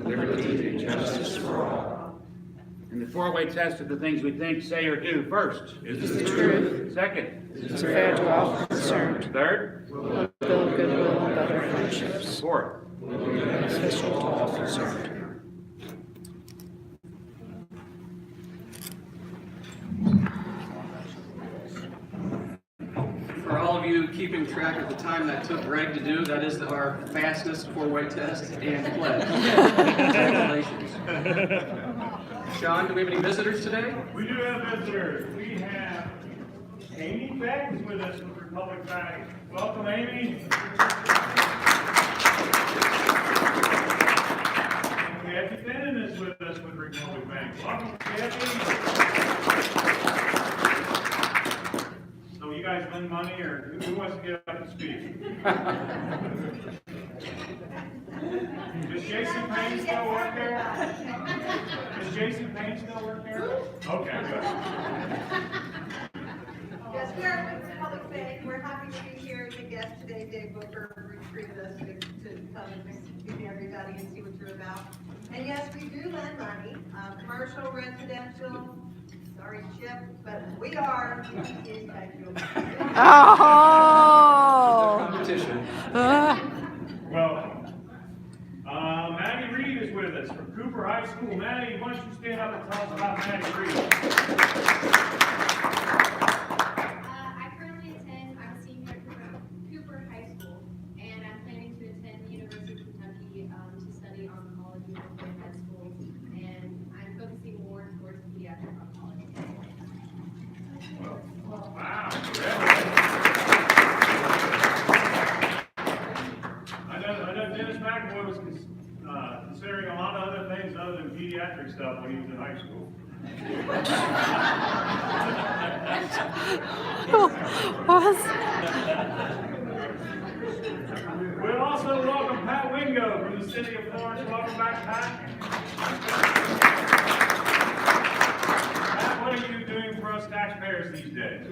with liberty and justice for all. And the four-way test of the things we think, say, or do. First, Is the truth? Second, Is it fair to all concerned? Third, Will build goodwill and better friendships? fourth. Will be beneficial to all concerned? For all of you keeping track of the time that took Greg to do, that is our fastest four-way test and pledge. Congratulations. Sean, do we have any visitors today? We do have visitors. We have Amy Beck is with us with Republic Bank. Welcome, Amy. Kathy Fenton is with us with Republic Bank. Welcome, Kathy. So you guys lend money, or who wants to get up and speak? Does Jason Payne still work there? Does Jason Payne still work there? Okay, good. Yes, we are with Republic Bank. We're happy to be here as a guest today. Dave Booker retreated us to come and meet everybody and see what you're about. And yes, we do lend money, commercial, residential. Sorry, Chip, but we are. Thank you. Oh! Competition. Welcome. Maddie Reed is with us from Cooper High School. Maddie, why don't you stand up and tell us about Maddie Reed? I currently attend, I'm a senior at Cooper High School, and I'm planning to attend the University of Kentucky to study oncology at med school, and I'm focusing more towards pediatric oncology. Wow. I know Dennis McAvoy was considering a lot of other things other than pediatric stuff when he was in high school. We'll also welcome Pat Wingo from the city of Florence. Welcome back, Pat. Pat, what are you doing for us taxpayers these days?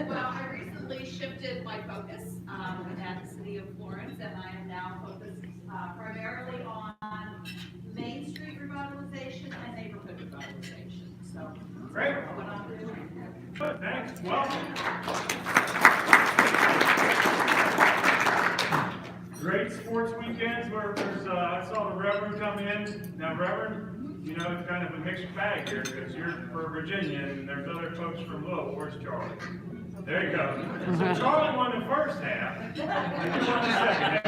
Well, I recently shifted my focus at the city of Florence, and I am now focused primarily on Main Street revitalization and neighborhood revitalization. So, Great. that's what I'm doing. Good, thanks. Welcome. Great sports weekends where there's, I saw the Reverend come in. Now, Reverend, you know, it's kind of a mixed bag here because you're for Virginia and there's other folks from Louisville. Where's Charlie? There you go. So Charlie won the first half, and you won the second half.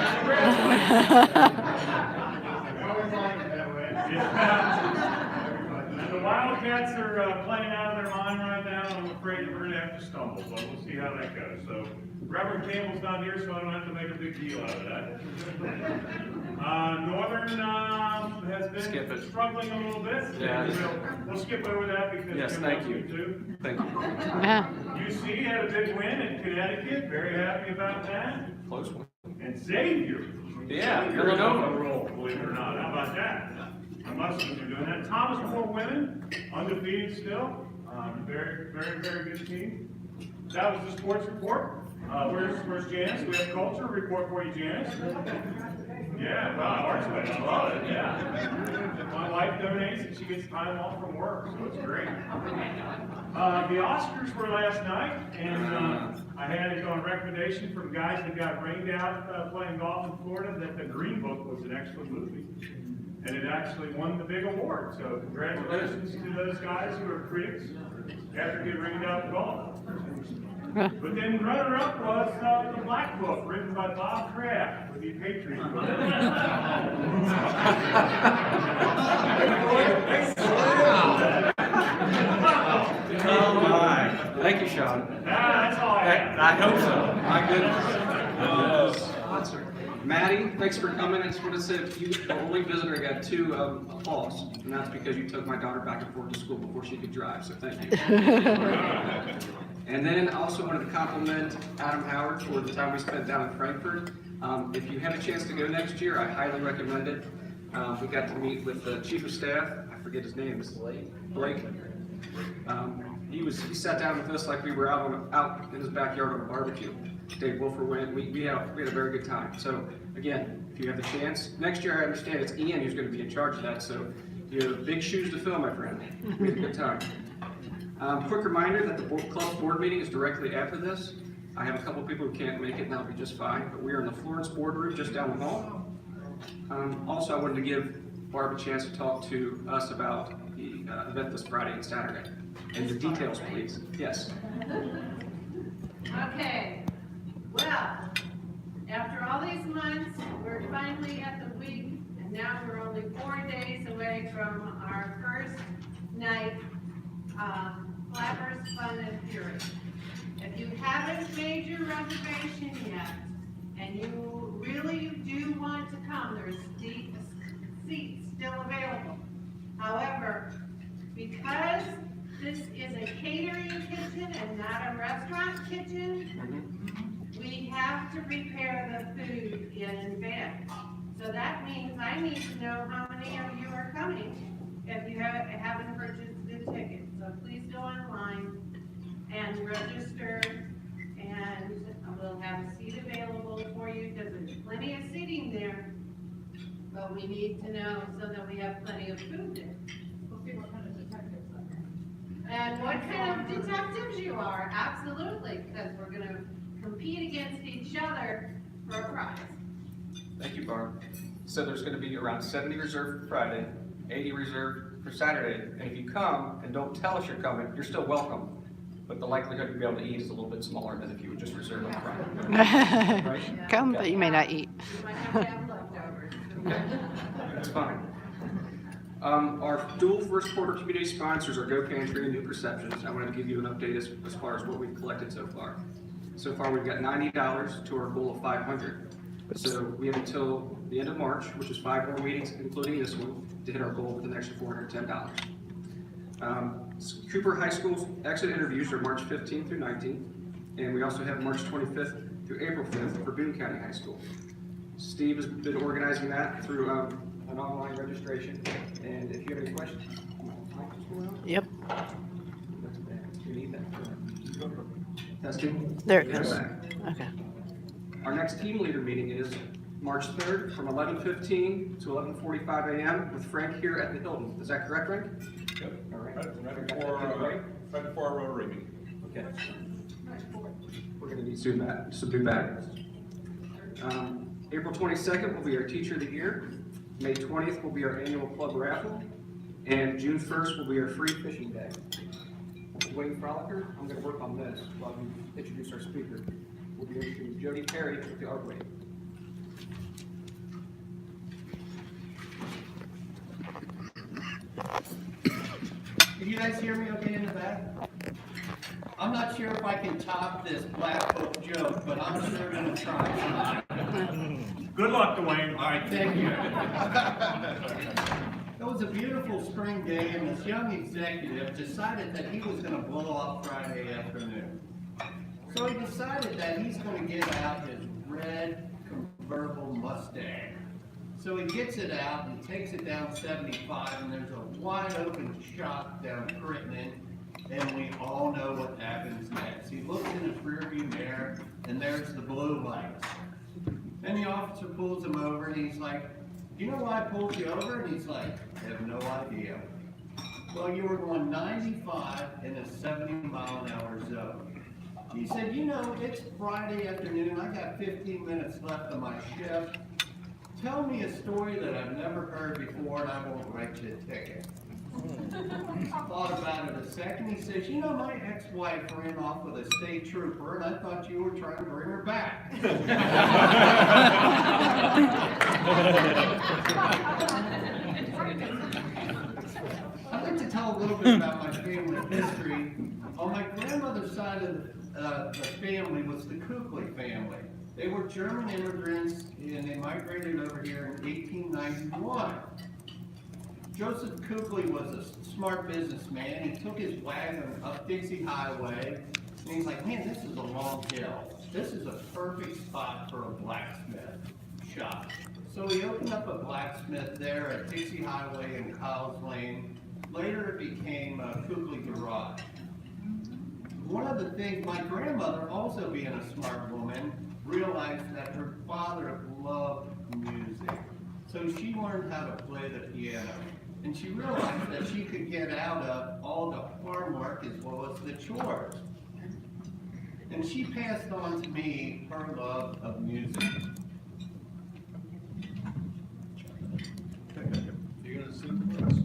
And the Wildcats are playing out of their mind right now. I'm afraid we're going to have to stumble, but we'll see how that goes. So Reverend Campbell's not here, so I don't have to make a big deal out of that. Northern has been struggling a little bit. Yeah. We'll skip over that because Yes, Jim thank loves you. too. Thank you. UC had a big win in Connecticut. Very happy about that. Close one. And Xavier. Yeah, Xavier Villanova. on a roll, believe it or not. How about that? The Mustangs are doing that. Thomas More women, undefeated still. Very, very, very good team. That was the sports report. Where's Janice? We have culture report for you, Janice. Yeah, wow, ArtsWave. I love it. Yeah. My wife donates and she gets time off from work, so it's great. The Oscars were last night, and I had it on recommendation from guys that got rained out playing golf in Florida that The Green Book was an excellent movie. And it actually won the big award. So congratulations to those guys who are critics after getting rained out in golf. But then runner-up was The Black Book, written by Bob Kraft with the Patriots. Oh my. Thank you, Sean. That's all I have. I hope so. My goodness. Maddie, thanks for coming. I just want to say you the only visitor got 2 applause, and that's because you took my daughter back and forth to school before she could drive, so thank you. And then I also wanted to compliment Adam Howard for the time we spent down in Frankfurt. If you have a chance to go next year, I highly recommend it. We got to meet with the chief of staff. I forget his name. Blake. He sat down with us like we were out in his backyard on a barbecue. Dave Wolfer went. We had a very good time. So again, if you have the chance, next year I understand it's Ian who's going to be in charge of that. So you have big shoes to fill, my friend. We had a good time. Quick reminder that the club's board meeting is directly after this. I have a couple people who can't make it, and that'll be just fine. But we are in the Florence boardroom just down the hall. Also, I wanted to give Barb a chance to talk to us about the event this Friday and Saturday. And the details, please. Yes. Okay, well, after all these months, we're finally at the week, and now we're only 4 days away from our first night, Flappers Fun and Fury. If you haven't made your reservation yet, and you really do want to come, there's seats still available. However, because this is a catering kitchen and not a restaurant kitchen, we have to prepare the food in advance. So that means I need to know how many of you are coming if you haven't purchased the ticket. So please go online and register, and we'll have a seat available for you because there's plenty of seating there. But we need to know so that we have plenty of food there. We'll see what kind of detectives are. And what kind of detectives you are, absolutely, because we're gonna compete against each other for a prize. Thank you, Barb. So there's going to be around 70 reserved for Friday, 80 reserved for Saturday. And if you come and don't tell us you're coming, you're still welcome. But the likelihood you'll be able to eat is a little bit smaller than if you would just reserve on Friday. Right? Come, but you may not eat. You might have to have leftovers. Okay. That's fine. Our dual first quarter community sponsors are Go Pantry and New Perceptions. I wanted to give you an update as far as what we've collected so far. So far, we've got $90 to our goal of $500. So we have until the end of March, which is 5 more meetings, including this one, to hit our goal with an extra $410. Cooper High School's exit interviews are March 15th through 19th, and we also have March 25th through April 5th for Boone County High School. Steve has been organizing that through an online registration, and if you have any questions. Yep. You need that. Testing. There it Yes. goes. Okay. Our next team leader meeting is March 3rd from 11:15 to 11:45 a.m. with Frank here at the Hilton. Is that correct, Frank? Yep. All right. Right before our Rotary meeting. Okay. We're going to need some new batteries. April 22nd will be our Teacher of the Year. May 20th will be our annual club raffle. And June 1st will be our free fishing day. Wayne Frolicker, I'm going to work on this while we introduce our speaker. We'll be introducing Jody Perry with the ArtsWave. Can you guys hear me okay in the back? I'm not sure if I can top this black book joke, but I'm sure gonna try. Good luck, Dwayne. All right, thank you. It was a beautiful spring day, and this young executive decided that he was gonna blow off Friday afternoon. So he decided that he's gonna get out his red convertible Mustang. So he gets it out and takes it down 75, and there's a wide open shot down Crittenden, and we all know what happens next. He looks in his rearview mirror, and there's the blue lights. Then the officer pulls him over, and he's like, "You know why I pulled you over?" And he's like, "I have no idea." "Well, you were going 95 in a 70-mile-an-hour zone." He said, "You know, it's Friday afternoon. I got 15 minutes left on my shift. Tell me a story that I've never heard before, and I won't write you a ticket." Thought about it a second. He says, "You know, my ex-wife ran off with a state trooper, and I thought you were trying to bring her back." I'd like to tell a little bit about my family history. On my grandmother's side of the family was the Kukli family. They were German immigrants, and they migrated over here in 1891. Joseph Kukli was a smart businessman. He took his wagon up Dixie Highway, and he's like, "Man, this is a long hill. This is a perfect spot for a blacksmith shop." So he opened up a blacksmith there at Dixie Highway and Kyle's Lane. Later it became Kukli Garage. one of the things, my grandmother, also being a smart woman, realized that her father loved music. So she learned how to play the piano. And she realized that she could get out of all the farm work as well as the chores. And she passed on to me her love of music. You're gonna sing for us?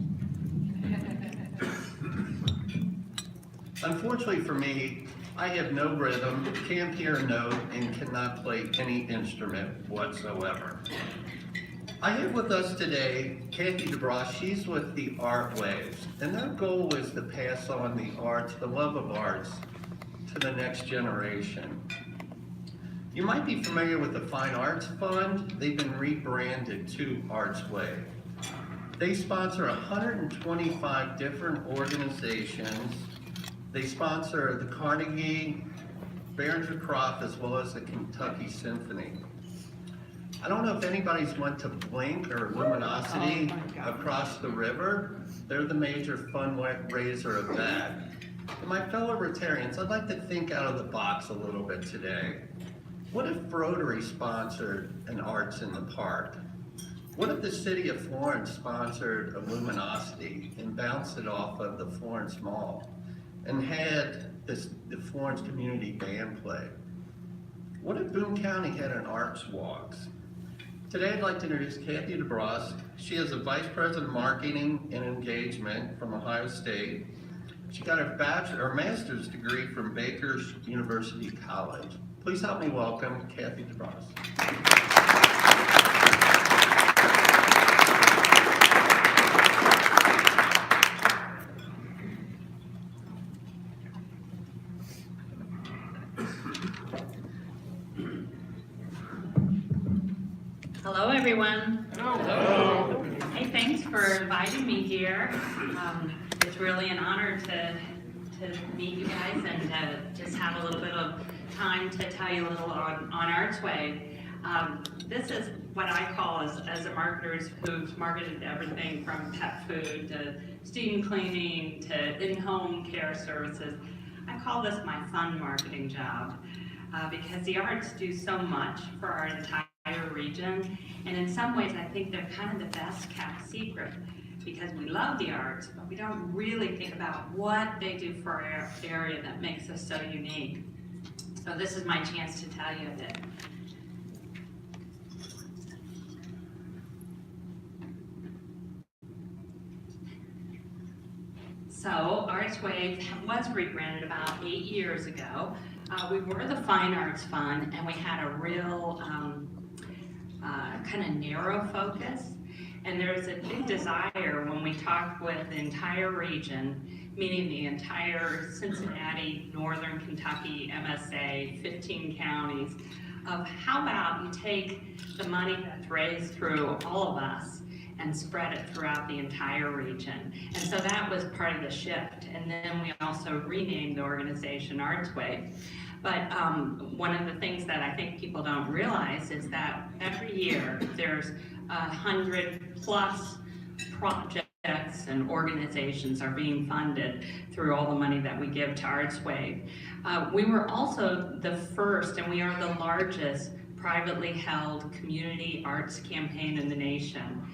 Unfortunately for me, I have no rhythm, can't hear a note, and cannot play any instrument whatsoever. I have with us today Kathy DeBross. She's with the ArtsWave, and their goal is to pass on the arts, the love of arts, to the next generation. You might be familiar with the Fine Arts Fund. They've been rebranded to ArtsWave. They sponsor 125 different organizations. They sponsor the Carnegie, Behringer Croft, as well as the Kentucky Symphony. I don't know if anybody's went to Blink or Luminosity across the river. They're the major fundraiser of that. And my fellow Rotarians, I'd like to think out of the box a little bit today. What if Rotary sponsored an Arts in the Park? What if the city of Florence sponsored a Luminosity and bounced it off of the Florence Mall and had the Florence Community Band play? What if Boone County had an Arts Walks? Today I'd like to introduce Kathy DeBross. She is a Vice President of Marketing and Engagement from Ohio State. She got her master's degree from Baker's University College. Please help me welcome Kathy DeBross. Hello, everyone. Hello. Hey, thanks for inviting me here. It's really an honor to meet you guys and just have a little bit of time to tell you a little on ArtsWave. This is what I call, as a marketer who's marketed everything from pet food to student cleaning to in-home care services. I call this my fun marketing job because the arts do so much for our entire region, and in some ways I think they're kind of the best kept secret because we love the arts, but we don't really think about what they do for our area that makes us so unique. So this is my chance to tell you a bit. So ArtsWave was rebranded about 8 years ago. We were the Fine Arts Fund, and we had a real kind of narrow focus. And there's a big desire when we talk with the entire region, meaning the entire Cincinnati, Northern Kentucky, MSA, 15 counties, of how about you take the money that's raised through all of us and spread it throughout the entire region. And so that was part of the shift. And then we also renamed the organization ArtsWave. But one of the things that I think people don't realize is that every year there's 100+ projects and organizations are being funded through all the money that we give to ArtsWave. We were also the first, and we are the largest, privately held community arts campaign in the nation.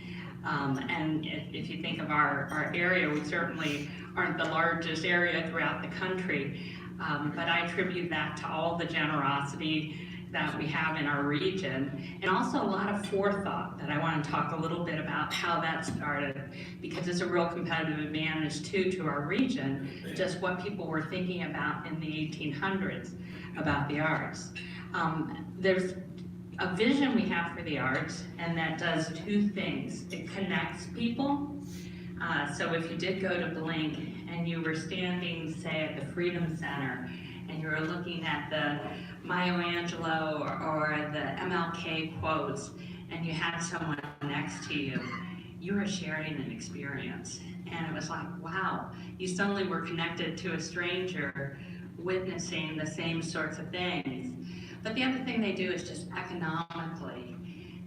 And if you think of our area, we certainly aren't the largest area throughout the country. But I attribute that to all the generosity that we have in our region, and also a lot of forethought that I want to talk a little bit about how that started, because it's a real competitive advantage too to our region, just what people were thinking about in the 1800s about the arts. There's a vision we have for the arts, and that does two things. It connects people. So if you did go to Blink and you were standing, say, at the Freedom Center, and you were looking at the Maya Angelou or the MLK quotes, and you had someone next to you, you were sharing an experience. And it was like, wow, you suddenly were connected to a stranger witnessing the same sorts of things. But the other thing they do is just economically.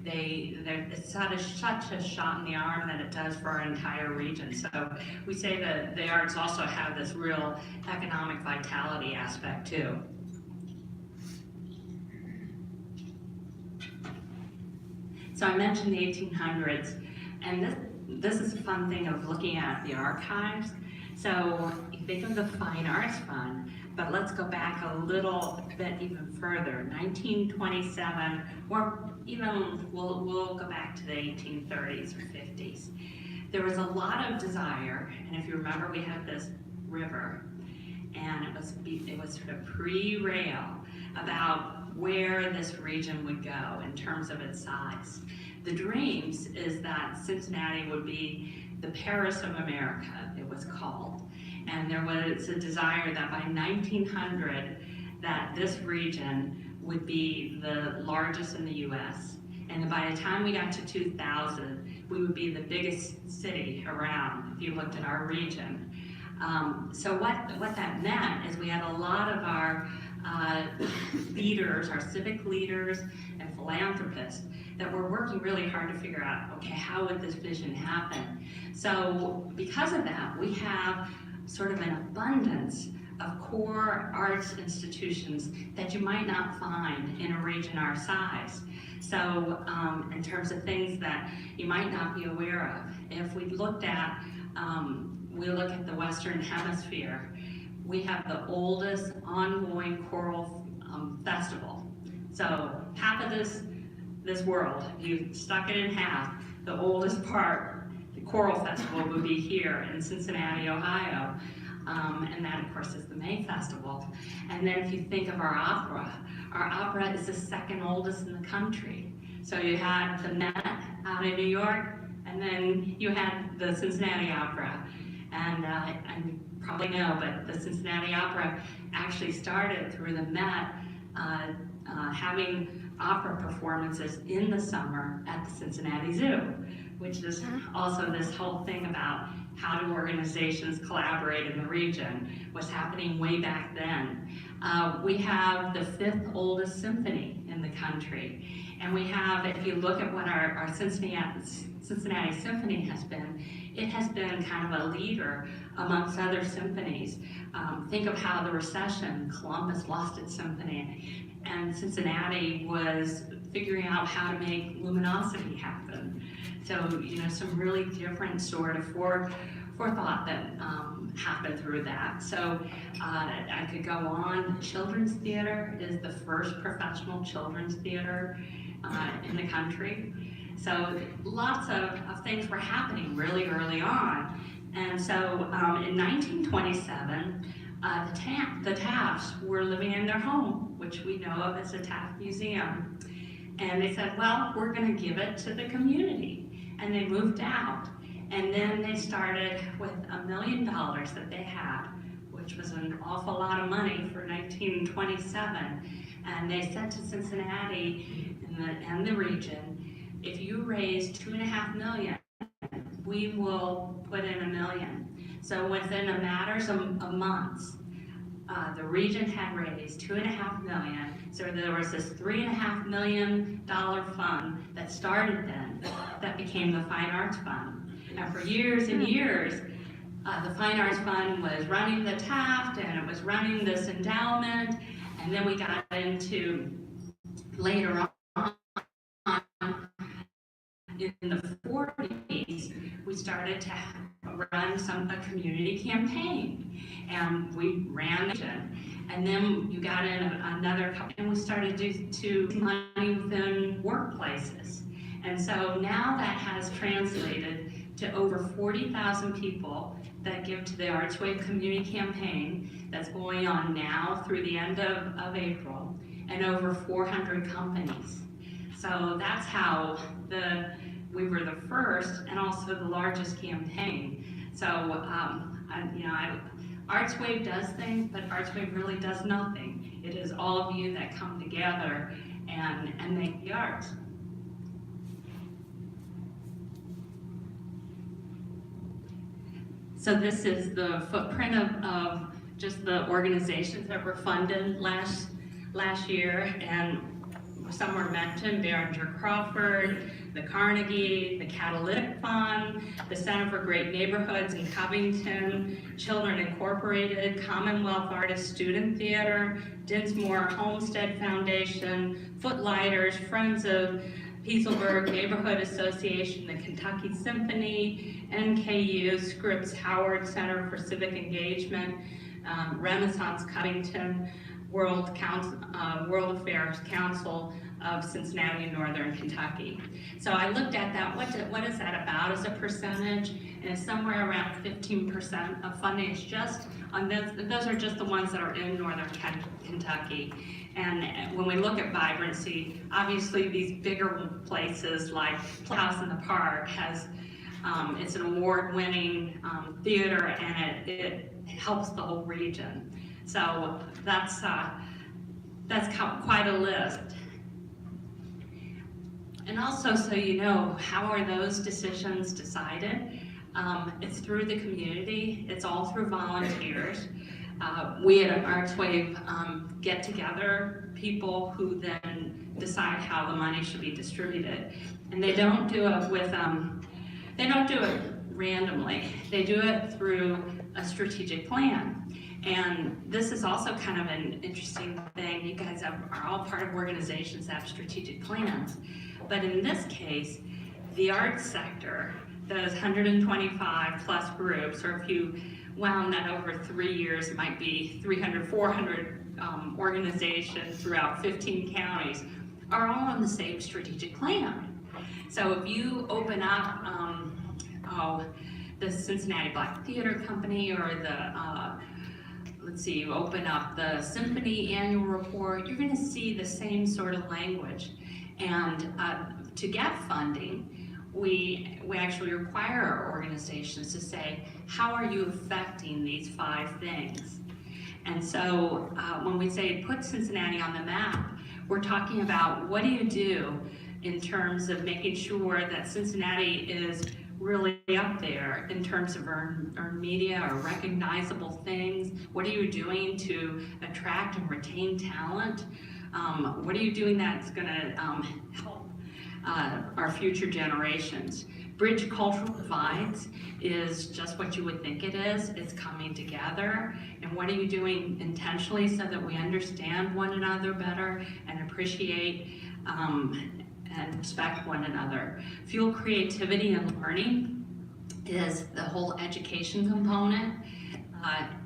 it's such a shot in the arm that it does for our entire region. So we say that the arts also have this real economic vitality aspect too. So I mentioned the 1800s, and this is a fun thing of looking at the archives. So you think of the Fine Arts Fund, but let's go back a little bit even further, 1927, or even we'll go back to the 1830s or 50s. There was a lot of desire, and if you remember, we had this river, and it was sort of pre-rail about where this region would go in terms of its size. The dreams is that Cincinnati would be the Paris of America, it was called. And there was a desire that by 1900, that this region would be the largest in the US. And by the time we got to 2000, we would be the biggest city around, if you looked at our region. So what that meant is we had a lot of our leaders, our civic leaders and philanthropists that were working really hard to figure out, okay, how would this vision happen? So because of that, we have sort of an abundance of core arts institutions that you might not find in a region our size. So in terms of things that you might not be aware of, if we look at the Western Hemisphere, we have the oldest ongoing choral festival. So half of this world, if you stuck it in half, the oldest part, the choral festival, would be here in Cincinnati, Ohio. And that, of course, is the May Festival. And then if you think of our opera is the second oldest in the country. So you had the Met out in New York, and then you had the Cincinnati Opera. And you probably know, but the Cincinnati Opera actually started through the Met having opera performances in the summer at the Cincinnati Zoo, which is also this whole thing about how do organizations collaborate in the region, was happening way back then. We have the 5th oldest symphony in the country. And we have, if you look at what our Cincinnati Symphony has been, it has been kind of a leader amongst other symphonies. Think of how the recession, Columbus lost its symphony, and Cincinnati was figuring out how to make luminosity happen. So, you know, some really different sort of forethought that happened through that. So I could go on. Children's theater is the first professional children's theater in the country. So lots of things were happening really early on. And so in 1927, the Tafts were living in their home, which we know of as the Taft Museum. And they said, well, we're gonna give it to the community. And they moved out. And then they started with $1 million that they had, which was an awful lot of money for 1927. And they said to Cincinnati and the region, if you raise $2.5 million, we will put in $1 million. So within a matter of months, the region had raised $2.5 million. So there was this $3.5 million fund that started then, that became the Fine Arts Fund. And for years and years, the Fine Arts Fund was running the Taft, and it was running this endowment. And then we got into, later on, in the 40s, we started to run a community campaign, and we ran it. And then you got in another couple, and we started to money within workplaces. And so now that has translated to over 40,000 people that give to the ArtsWave community campaign that's going on now through the end of April, and over 400 companies. So that's how we were the first and also the largest campaign. So, ArtsWave does things, but ArtsWave really does nothing. It is all of you that come together and make the arts. So this is the footprint of just the organizations that were funded last year, and some were mentioned, Behringer Crawford, the Carnegie, the Catalytic Fund, the Center for Great Neighborhoods in Covington, Children Incorporated, Commonwealth Artist Student Theater, Dinsmore Homestead Foundation, Footlighters, Friends of Peaselburg Neighborhood Association, the Kentucky Symphony, NKU, Scripps Howard Center for Civic Engagement, Renaissance Covington, World Affairs Council of Cincinnati and Northern Kentucky. So I looked at that, what is that about as a percentage? And it's somewhere around 15% of funding. It's just on those are just the ones that are in Northern Kentucky. And when we look at vibrancy, obviously these bigger places like Plows in the Park has, it's an award-winning theater, and it helps the whole region. So that's quite a list. And also, so you know, how are those decisions decided? It's through the community. It's all through volunteers. We at ArtsWave get together people who then decide how the money should be distributed. And they don't do it with, they don't do it randomly. They do it through a strategic plan. And this is also kind of an interesting thing. You guys are all part of organizations that have strategic plans. But in this case, the arts sector, those 125 plus groups, or if you wound that over 3 years, it might be 300, 400 organizations throughout 15 counties, are all on the same strategic plan. So if you open up the Cincinnati Black Theater Company, or the let's see, you open up the Symphony annual report, you're going to see the same sort of language. And to get funding, we actually require our organizations to say, how are you affecting these 5 things? And so when we say put Cincinnati on the map, we're talking about what do you do in terms of making sure that Cincinnati is really up there in terms of earned media or recognizable things. What are you doing to attract and retain talent? What are you doing that's going to help our future generations? Bridge cultural divides is just what you would think it is. It's coming together. And what are you doing intentionally so that we understand one another better and appreciate and respect one another? Fuel creativity and learning is the whole education component.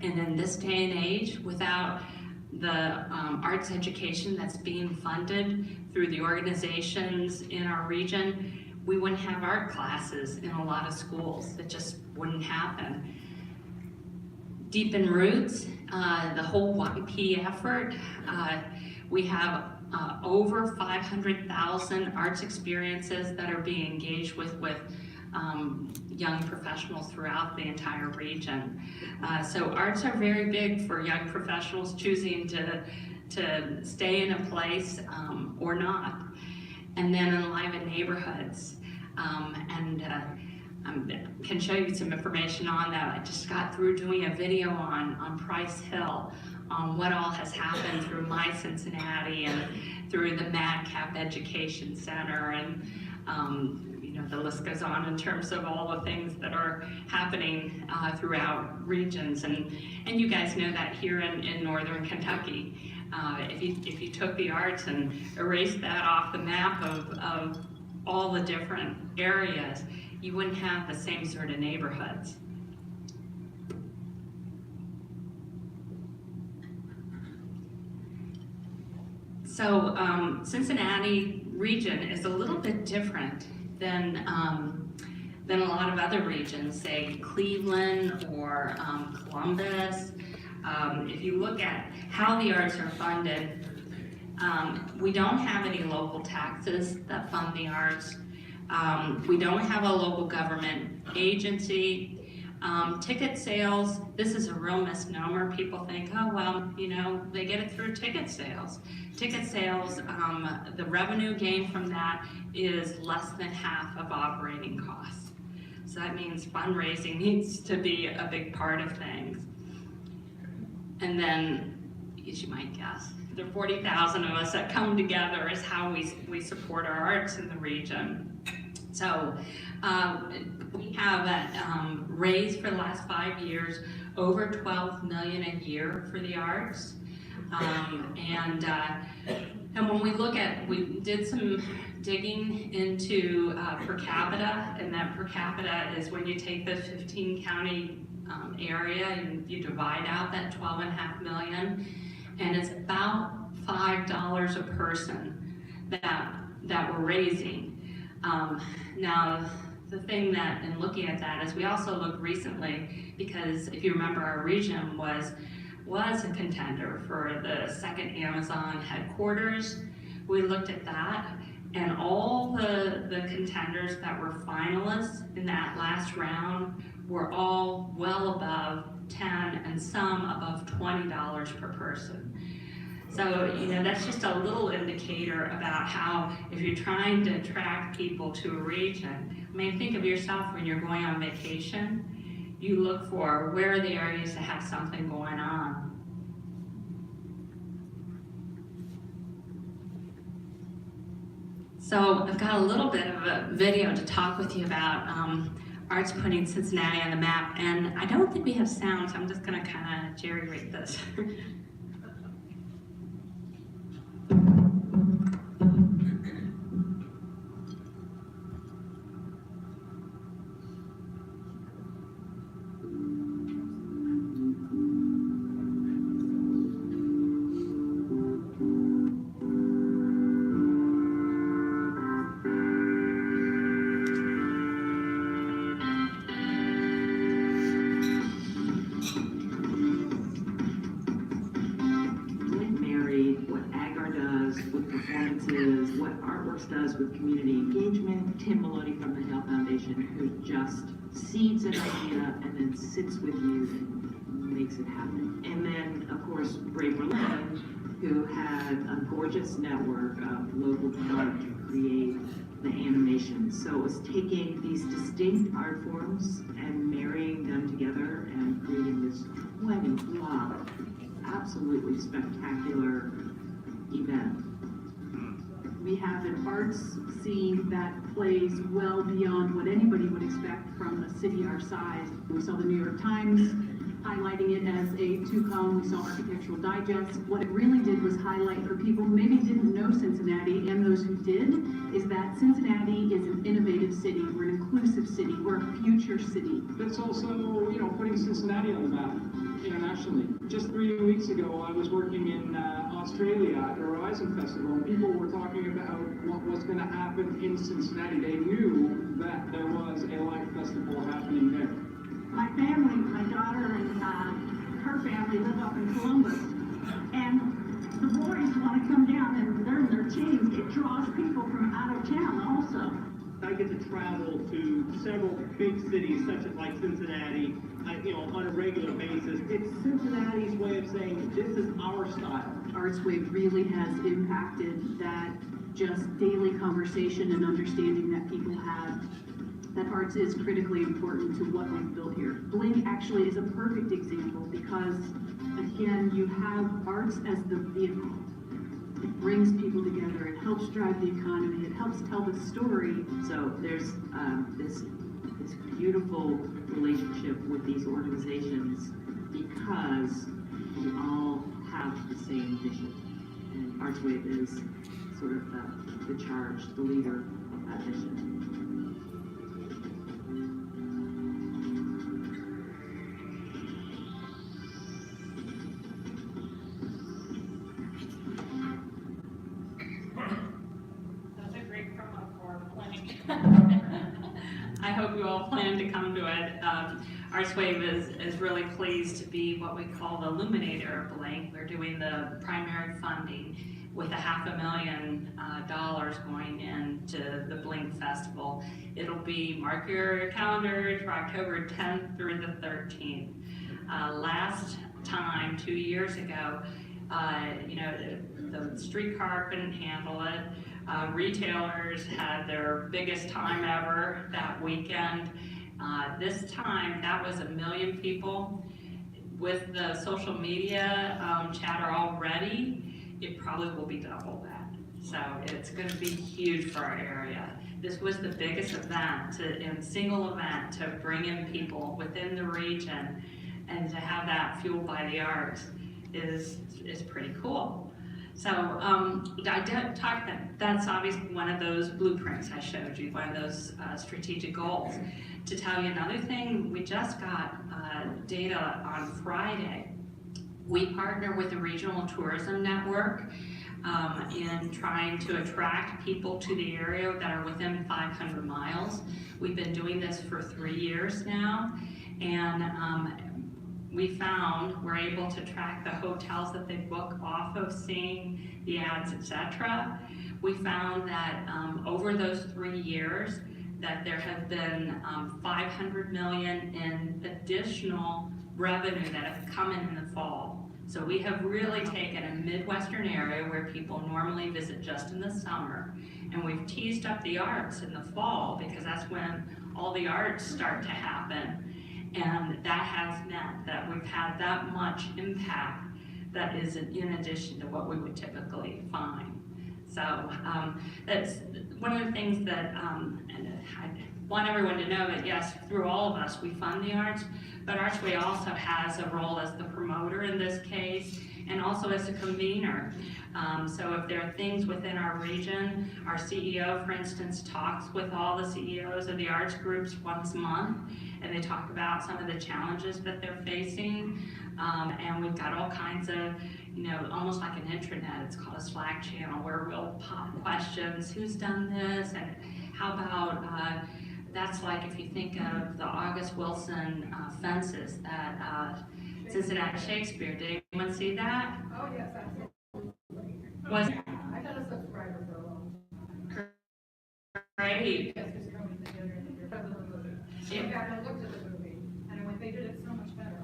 And in this day and age, without the arts education that's being funded through the organizations in our region, we wouldn't have art classes in a lot of schools. It just wouldn't happen. Deepen roots, the whole YP effort. We have over 500,000 arts experiences that are being engaged with young professionals throughout the entire region. So arts are very big for young professionals choosing to stay in a place or not. And then enliven neighborhoods. Can show you some information on that. I just got through doing a video on Price Hill, on what all has happened through My Cincinnati and through the Madcap Education Center, and you know, the list goes on in terms of all the things that are happening throughout regions. And you guys know that here in Northern Kentucky, if you took the arts and erased that off the map of all the different areas, you wouldn't have the same sort of neighborhoods. So Cincinnati region is a little bit different than a lot of other regions, say Cleveland or Columbus. If you look at how the arts are funded, we don't have any local taxes that fund the arts. We don't have a local government agency. Ticket sales, this is a real misnomer. People think, oh, well, you know, they get it through ticket sales. Ticket sales, the revenue gained from that is less than half of operating costs. So that means fundraising needs to be a big part of things. And then, as you might guess, the 40,000 of us that come together is how we support our arts in the region. So we have raised for the last 5 years over $12 million a year for the arts. And when we look at, we did some digging into per capita, and that per capita is when you take the 15 county area and you divide out that 12.5 million, and it's about $5 a person that we're raising. Now, the thing that, in looking at that, is we also looked recently, because if you remember, our region was a contender for the second Amazon headquarters. We looked at that, and all the contenders that were finalists in that last round were all well above 10 and some above $20 per person. So, you know, that's just a little indicator about how, if you're trying to attract people to a region, I mean, think of yourself when you're going on vacation, you look for where are the areas that have something going on. So I've got a little bit of a video to talk with you about arts putting Cincinnati on the map, and I don't think we have sound, so I'm just gonna kind of jerry-rig this. what Artworks does with community engagement. Tim Maloney from the Hale Foundation, who just seeds an idea and then sits with you and makes it happen. And then, of course, Brave Berlin, who had a gorgeous network of local talent to create the animation. So it was taking these distinct art forms and marrying them together and creating this 20-block, absolutely spectacular event. We have an arts scene that plays well beyond what anybody would expect from a city our size. We saw the New York Times highlighting it as a two-column. We saw Architectural Digest. What it really did was highlight for people who maybe didn't know Cincinnati, and those who did, is that Cincinnati is an innovative city. We're an inclusive city. We're a future city. It's also, putting Cincinnati on the map internationally. Just 3 weeks ago, I was working in Australia at the Horizon Festival, and people were talking about what was going to happen in Cincinnati. They knew that there was a live festival happening there. My family, my daughter and her family live up in Columbus, and the boys want to come down and learn their teams. It draws people from out of town also. I get to travel to several big cities, such as like Cincinnati, on a regular basis. It's Cincinnati's way of saying, this is our style. ArtsWave really has impacted that just daily conversation and understanding that people have that arts is critically important to what we've built here. Bling actually is a perfect example because, again, you have arts as the vehicle. It brings people together, it helps drive the economy, it helps tell the story. So there's this beautiful relationship with these organizations because we all have the same vision. And ArtsWave is sort of the charge, the leader of that vision. I hope you all plan to come to it. ArtsWave is really pleased to be what we call the illuminator of Bling. We're doing the primary funding with $500,000 going into the Bling Festival. It'll be, mark your calendars, for October 10th through the 13th. Last time, 2 years ago, the streetcar couldn't handle it. Retailers had their biggest time ever that weekend. This time, that was 1 million people. With the social media chatter already, it probably will be double that. So it's going to be huge for our area. This was the biggest event, single event, to bring in people within the region, and to have that fueled by the arts is pretty cool. So I did talk that's obviously one of those blueprints I showed you, one of those strategic goals. To tell you another thing, we just got data on Friday. We partner with the Regional Tourism Network in trying to attract people to the area that are within 500 miles. We've been doing this for 3 years now, and we found we're able to track the hotels that they book off of seeing the ads, etc. We found that over those 3 years that there have been 500 million in additional revenue that have come in the fall. So we have really taken a Midwestern area where people normally visit just in the summer, and we've teased up the arts in the fall because that's when all the arts start to happen. And that has meant that we've had that much impact that is in addition to what we would typically find. So that's one of the things that, and I want everyone to know that yes, through all of us, we fund the arts, but ArtsWave also has a role as the promoter in this case, and also as a convener. So if there are things within our region, our CEO, for instance, talks with all the CEOs of the arts groups once a month, and they talk about some of the challenges that they're facing. And we've got all kinds of, almost like an intranet, it's called a Slack channel, where we'll pop questions, who's done this, and how about, that's like if you think of the August Wilson fences at Cincinnati Shakespeare. Did anyone see that? Oh, yes, absolutely. Was I got a subscriber for a long time. great. Yes, who's coming together because of the movie. I looked at the movie, and I went, they did it so much better.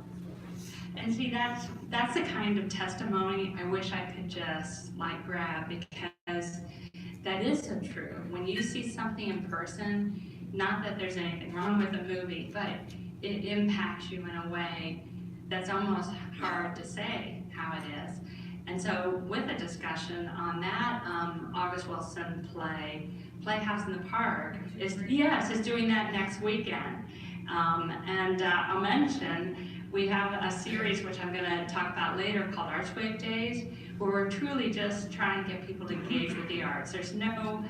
And see, that's the kind of testimony I wish I could just grab, because that is so true. When you see something in person, not that there's anything wrong with the movie, but it impacts you in a way that's almost hard to say how it is. And so with a discussion on that August Wilson Playhouse in the Park is doing that next weekend. And I'll mention, we have a series, which I'm going to talk about later, called ArtsWave Days, where we're truly just trying to get people to engage with the arts. There's no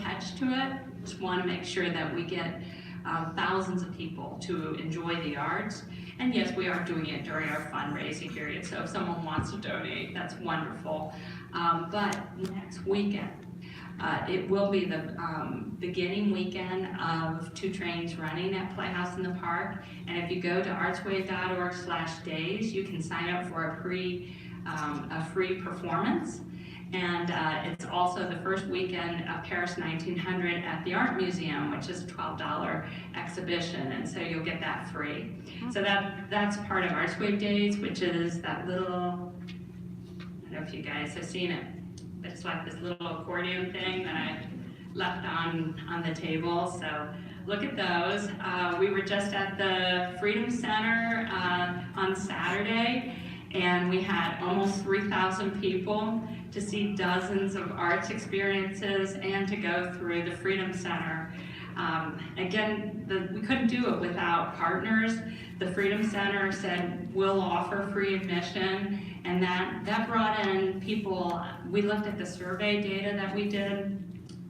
catch to it. Just want to make sure that we get thousands of people to enjoy the arts. And yes, we are doing it during our fundraising period, so if someone wants to donate, that's wonderful. But next weekend, it will be the beginning weekend of 2 trains running at Playhouse in the Park. And if you go to artswave.org/days, you can sign up for a free performance. And it's also the first weekend of Paris 1900 at the Art Museum, which is a $12 exhibition, and so you'll get that free. So that's part of ArtsWave Days, which is that little, I don't know if you guys have seen it, but it's like this little accordion thing that I left on the table. So look at those. We were just at the Freedom Center on Saturday, and we had almost 3,000 people to see dozens of arts experiences and to go through the Freedom Center. Again, we couldn't do it without partners. The Freedom Center said, we'll offer free admission, and that brought in people. We looked at the survey data that we did,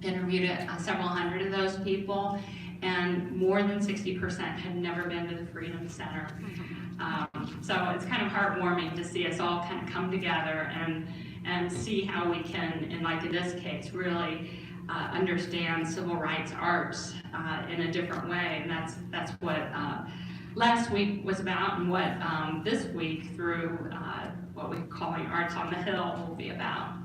interviewed several hundred of those people, and more than 60% had never been to the Freedom Center. So it's kind of heartwarming to see us all kind of come together and see how we can, in this case, really understand civil rights arts in a different way. And that's what last week was about, and what this week through what we're calling Arts on the Hill will be about.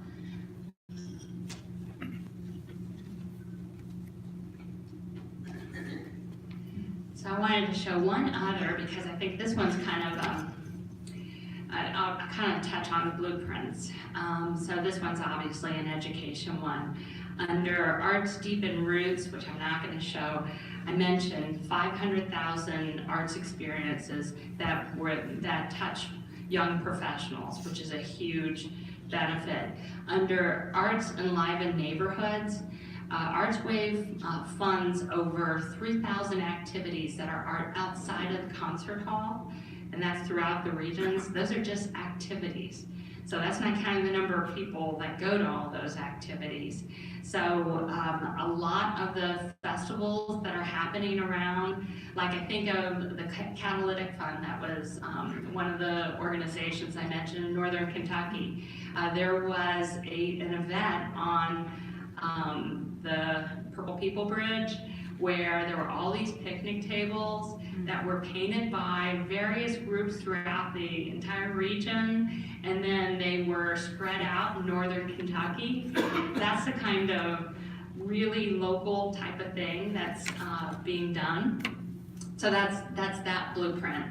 So I wanted to show one other, because I think this one's kind of, I'll kind of touch on the blueprints. So this one's obviously an education one. Under Arts Deep in Roots, which I'm not going to show, I mentioned 500,000 arts experiences that touch young professionals, which is a huge benefit. Under Arts Enliven Neighborhoods, ArtsWave funds over 3,000 activities that are outside of the concert hall, and that's throughout the regions. Those are just activities. So that's not counting the number of people that go to all those activities. So a lot of the festivals that are happening around, like I think of the Catalytic Fund, that was one of the organizations I mentioned in Northern Kentucky. There was an event on the Purple People Bridge where there were all these picnic tables that were painted by various groups throughout the entire region, and then they were spread out in Northern Kentucky. That's the kind of really local type of thing that's being done. So that's that blueprint.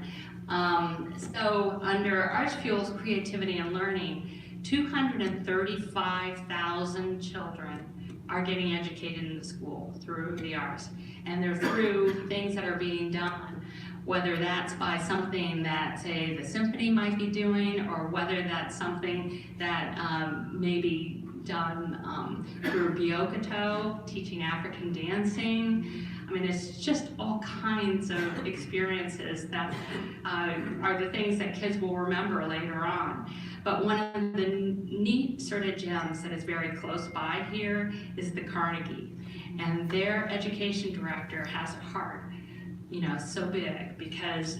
So under Arts Fuels Creativity and Learning, 235,000 children are getting educated in the school through the arts. And they're through things that are being done, whether that's by something that, say, the symphony might be doing, or whether that's something that may be done through Biokato, teaching African dancing. I mean, it's just all kinds of experiences that are the things that kids will remember later on. But one of the neat sort of gems that is very close by here is the Carnegie. And their education director has a heart, so big, because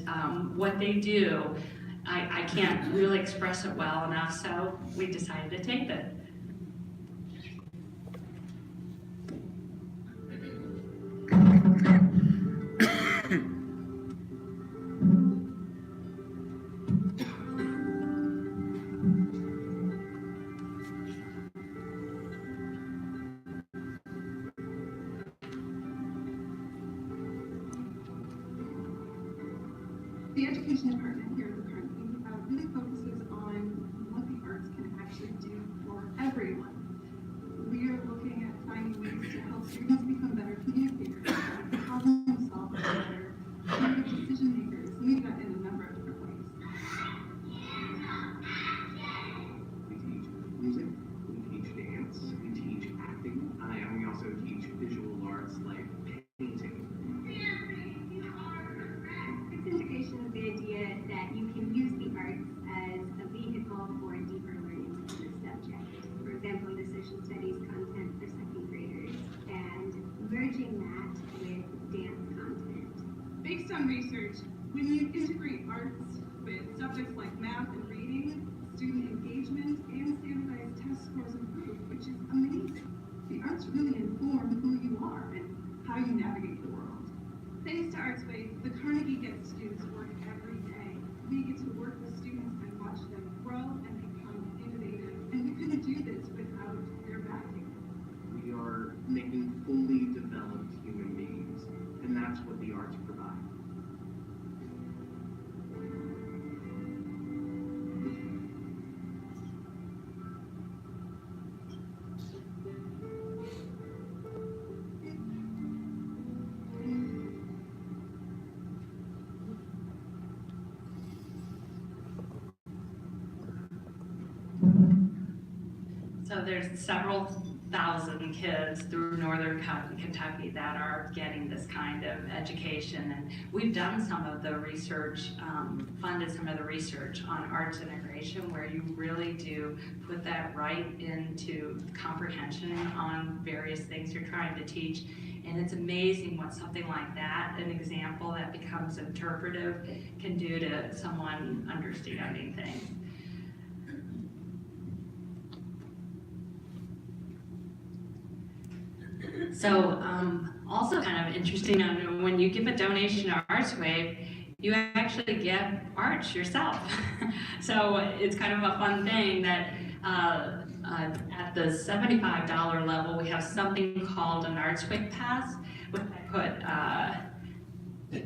what they do, I can't really express it well enough, so we decided to tape it. The education department here at the Carnegie really focuses on what the arts can actually do for everyone. We are looking at finding ways to help students become better communicators, problem solvers, better creative decision makers, and we've got in a number of different ways. We teach music, we teach dance, we teach acting, and we also teach visual arts like painting. Integration is the idea that you can use the arts as a vehicle for deeper learning of the subject. For example, the social studies content for second graders, and merging that with dance content. Based on research, when you integrate arts with subjects like math and reading, student engagement and standardized test scores improve, which is amazing. The arts really inform who you are and how you navigate the world. Thanks to ArtsWave, the Carnegie gets to do this work every day. We get to work with students and watch them grow and become innovative, and we couldn't do this without their backing. We are making fully developed human beings, and that's what the arts provide. So there's several thousand kids through Northern Kentucky that are getting this kind of education. And we've done some of the research, funded some of the research on arts integration, where you really do put that right into comprehension on various things you're trying to teach. And it's amazing what something like that, an example that becomes interpretive, can do to someone understanding things. So also kind of interesting, when you give a donation to ArtsWave, you actually get arts yourself. So it's kind of a fun thing that at the $75 level, we have something called an ArtsWave Pass, which I put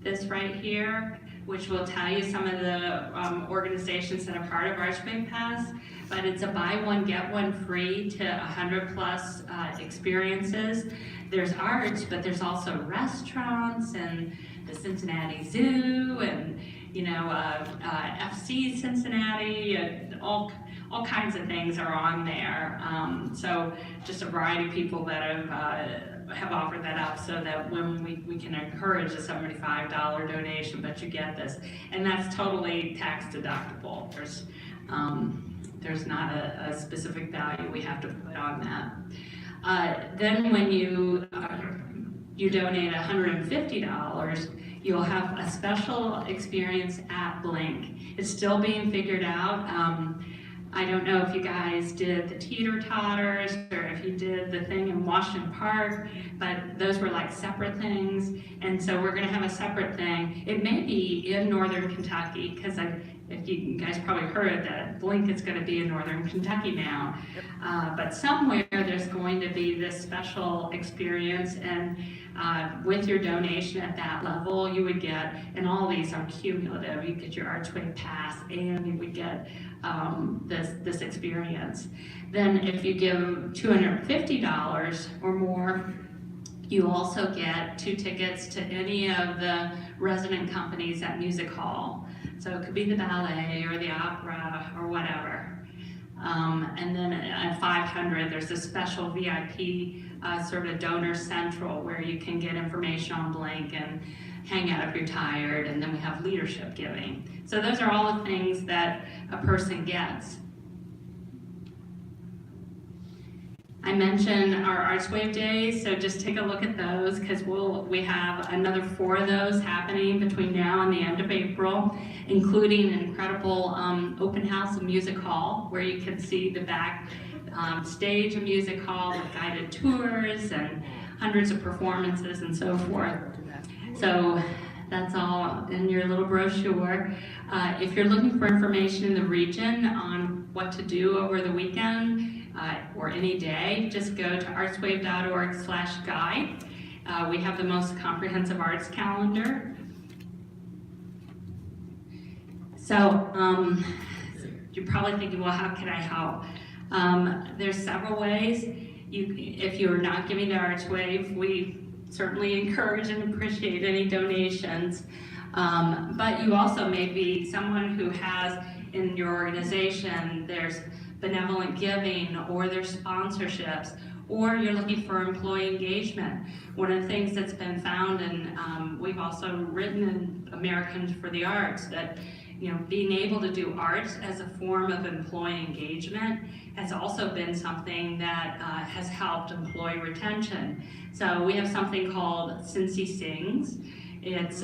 this right here, which will tell you some of the organizations that are part of ArtsWave Pass. but it's a buy one, get one free to 100+ experiences. There's arts, but there's also restaurants and the Cincinnati Zoo and, you know, FC Cincinnati, and all kinds of things are on there. So just a variety of people that have offered that up so that when we can encourage a $75 donation, but you get this. And that's totally tax deductible. There's not a specific value we have to put on that. Then when you donate $150, you'll have a special experience at Blink. It's still being figured out. I don't know if you guys did the teeter-totters or if you did the thing in Washington Park, but those were like separate things. And so we're gonna have a separate thing. It may be in Northern Kentucky, because if you guys probably heard that Blink is gonna be in Northern Kentucky now. But somewhere there's going to be this special experience, and with your donation at that level, you would get, and all these are cumulative, you get your ArtsWave pass and you would get this experience. Then if you give $250 or more, you also get 2 tickets to any of the resident companies at Music Hall. So it could be the ballet or the opera or whatever. And then at $500, there's a special VIP sort of donor central where you can get information on Blink and hang out if you're tired, and then we have leadership giving. So those are all the things that a person gets. I mentioned our ArtsWave days, so just take a look at those, because we have another 4 of those happening between now and the end of April, including an incredible open house of Music Hall, where you can see the back stage of Music Hall with guided tours and hundreds of performances and so forth. So that's all in your little brochure. If you're looking for information in the region on what to do over the weekend, or any day, just go to artswave.org/guide. We have the most comprehensive arts calendar. So you're probably thinking, well, how can I help? There's several ways. If you're not giving to ArtsWave, we certainly encourage and appreciate any donations. But you also may be someone who has in your organization, there's benevolent giving, or there's sponsorships, or you're looking for employee engagement. One of the things that's been found, and we've also written in Americans for the Arts, that being able to do arts as a form of employee engagement has also been something that has helped employee retention. So we have something called Cincy Sings. It's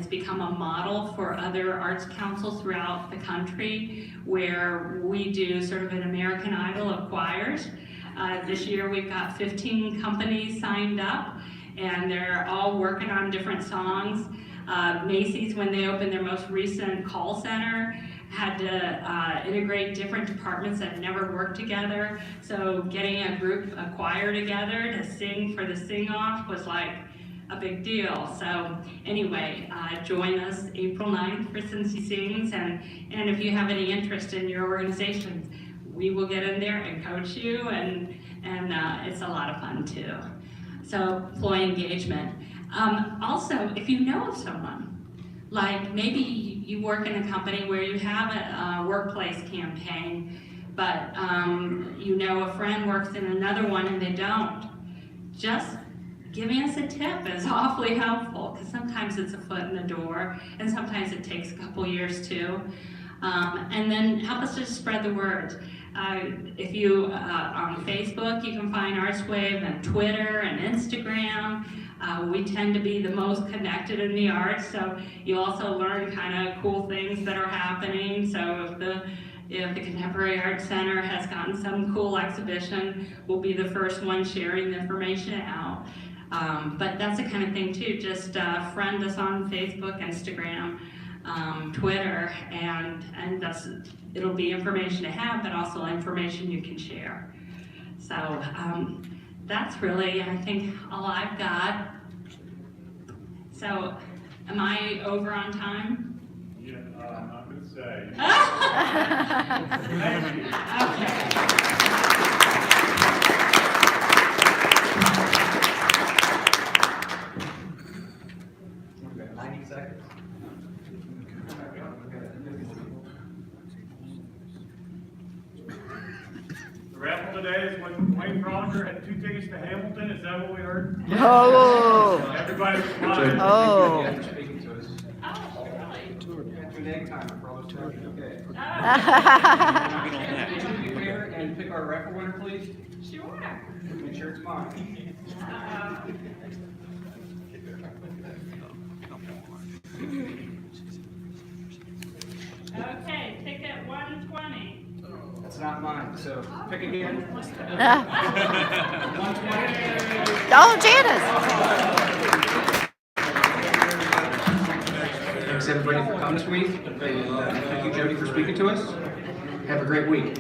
become a model for other arts councils throughout the country, where we do sort of an American Idol of choirs. This year we've got 15 companies signed up, and they're all working on different songs. Macy's, when they opened their most recent call center, had to integrate different departments that never worked together. So getting a choir together to sing for the sing-off was like a big deal. So anyway, join us April 9th for Cincy Sings, and if you have any interest in your organization, we will get in there and coach you, and it's a lot of fun too. So employee engagement. Also, if you know of someone, like maybe you work in a company where you have a workplace campaign, but a friend works in another one and they don't, just giving us a tip is awfully helpful, because sometimes it's a foot in the door, and sometimes it takes a couple years too. And then help us to spread the word. If you, on Facebook, you can find ArtsWave, and Twitter and Instagram. We tend to be the most connected in the arts, so you also learn kind of cool things that are happening. So if the Contemporary Arts Center has gotten some cool exhibition, we'll be the first one sharing the information out. But that's the kind of thing too, just friend us on Facebook, Instagram, Twitter, and it'll be information to have, but also information you can share. So that's really, I think, all I've got. So am I over on time? Yeah, not would say. We've got 90 seconds. The raffle today is when Wayne Froliger had 2 tickets to Hamilton. Is that what we heard? Oh. Everybody was smiling. Oh. Thank you for speaking to us. After an egg timer for all those times, okay. Would you be fair and pick our raffle winner, please? Sure. Make sure it's mine. Okay, ticket 120. That's not mine, so pick again. 120. Oh, Janice. Thanks everybody for coming this week. Thank you, Jody, for speaking to us. Have a great week.